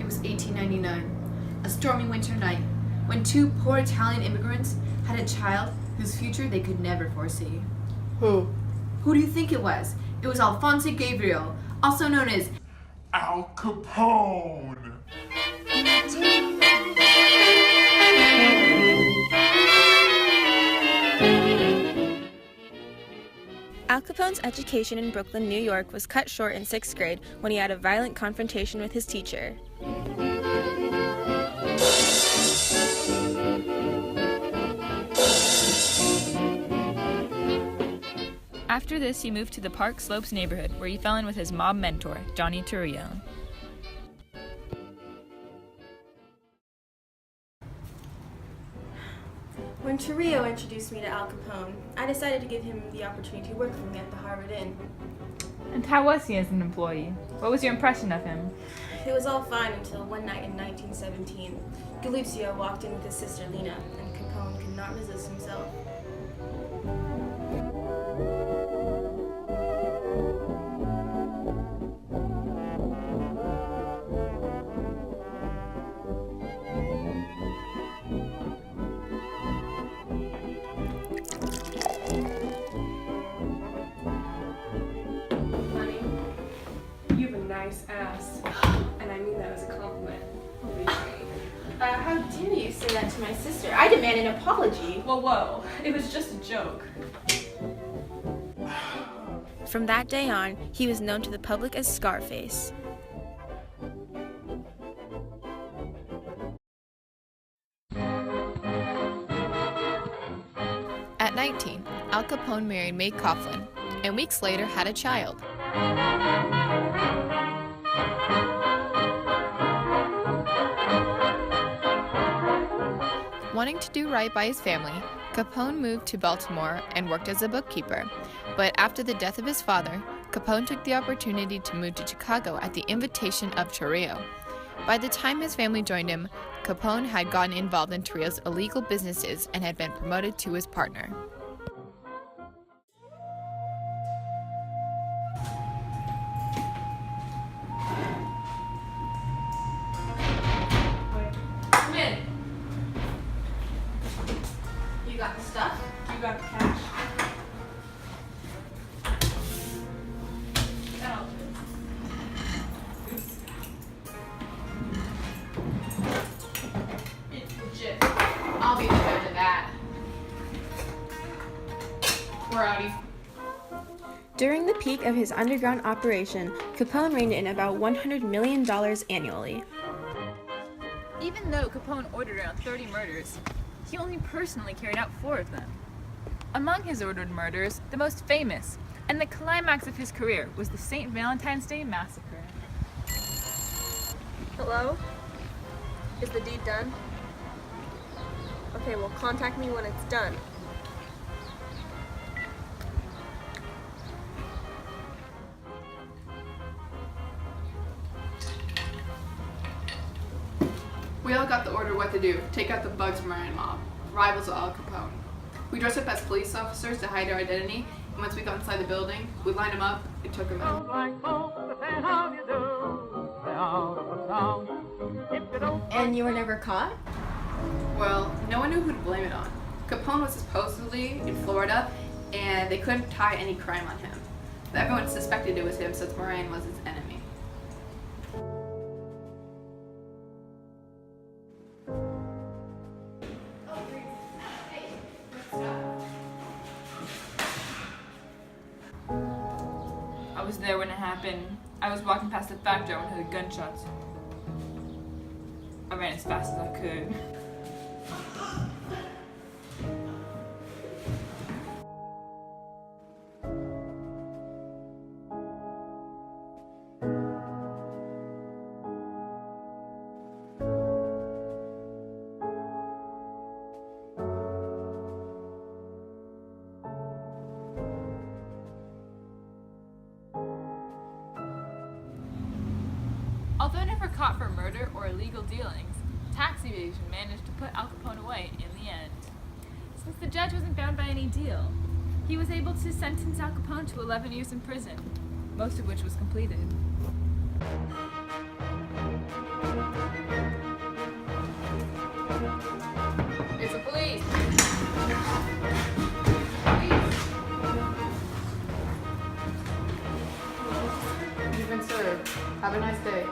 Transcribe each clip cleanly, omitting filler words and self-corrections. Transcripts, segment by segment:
It was 1899, a stormy winter night, when two poor Italian immigrants had a child whose future they could never foresee. Who? Who do you think it was? It was Alphonse Gabriel, also known as Al Capone. Al Capone's education in Brooklyn, New York was cut short in 6th grade when he had a violent confrontation with his teacher. After this, he moved to the Park Slopes neighborhood, where he fell in with his mob mentor, Johnny Torrio. When Torrio introduced me to Al Capone, I decided to give him the opportunity to work for me at the Harvard Inn. And how was he as an employee? What was your impression of him? It was all fine until one night in 1917. Galuzio walked in with his sister Lena, and Capone could not resist himself. Honey, you have a nice ass. And I mean that as a compliment. How dare you say that to my sister? I demand an apology. Whoa. It was just a joke. From that day on, he was known to the public as Scarface. At 19, Al Capone married May Coughlin, and weeks later had a child. Wanting to do right by his family, Capone moved to Baltimore and worked as a bookkeeper. But after the death of his father, Capone took the opportunity to move to Chicago at the invitation of Torrio. By the time his family joined him, Capone had gotten involved in Torrio's illegal businesses and had been promoted to his partner. Come in. You got the stuff? You got the cash? It's legit. I'll be the judge of that. We're outie. During the peak of his underground operation, Capone reined in about $100 million annually. Even though Capone ordered around 30 murders, he only personally carried out 4 of them. Among his ordered murders, the most famous and the climax of his career was the St. Valentine's Day Massacre. Hello? Is the deed done? Okay, well, contact me when it's done. We all got the order what to do. Take out the Bugs Moran mob, rivals of Al Capone. We dressed up as police officers to hide our identity, and once we got inside the building, we lined them up and took them out. And you were never caught? Well, no one knew who to blame it on. Capone was supposedly in Florida, and they couldn't tie any crime on him. But everyone suspected it was him since Moran was his enemy. I was there when it happened. I was walking past the factory when I heard the gunshots. I ran as fast as I could. Although never caught for murder or illegal dealings, tax evasion managed to put Al Capone away in the end. Since the judge wasn't bound by any deal, he was able to sentence Al Capone to 11 years in prison, most of which was completed. nice day.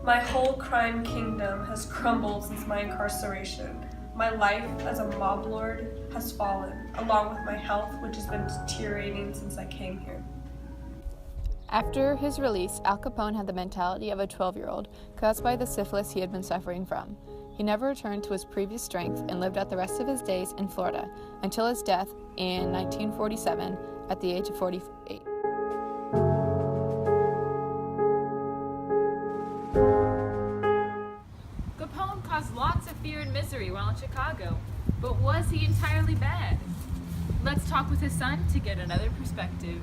My whole crime kingdom has crumbled since my incarceration. My life as a mob lord has fallen, along with my health, which has been deteriorating since I came here. After his release, Al Capone had the mentality of a 12-year-old, caused by the syphilis he had been suffering from. He never returned to his previous strength and lived out the rest of his days in Florida, until his death in 1947 at the age of 48. Capone caused lots of fear and misery while in Chicago, but was he entirely bad? Let's talk with his son to get another perspective.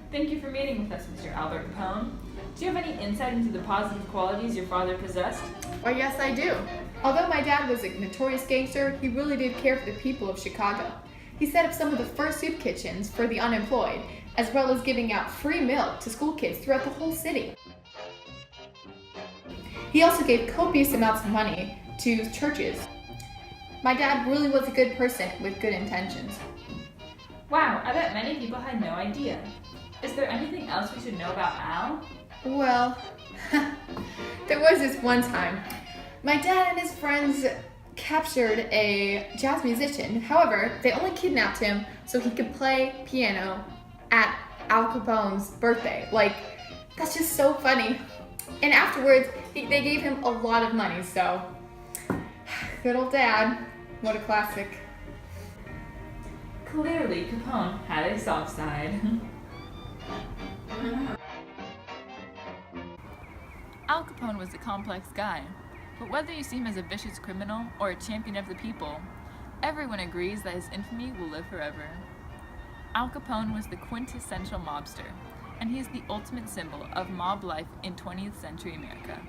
Thank you for meeting with us, Mr. Albert Capone. Do you have any insight into the positive qualities your father possessed? Why, yes, I do. Although my dad was a notorious gangster, he really did care for the people of Chicago. He set up some of the first soup kitchens for the unemployed, as well as giving out free milk to school kids throughout the whole city. He also gave copious amounts of money to churches. My dad really was a good person with good intentions. Wow, I bet many people had no idea. Is there anything else we should know about Al? Well, there was this one time. My dad and his friends captured a jazz musician. However, they only kidnapped him so he could play piano at Al Capone's birthday. Like, that's just so funny. And afterwards, they gave him a lot of money, so good old dad. What a classic. Clearly, Capone had a soft side. Al Capone was a complex guy, but whether you see him as a vicious criminal or a champion of the people, everyone agrees that his infamy will live forever. Al Capone was the quintessential mobster, and he is the ultimate symbol of mob life in 20th century America.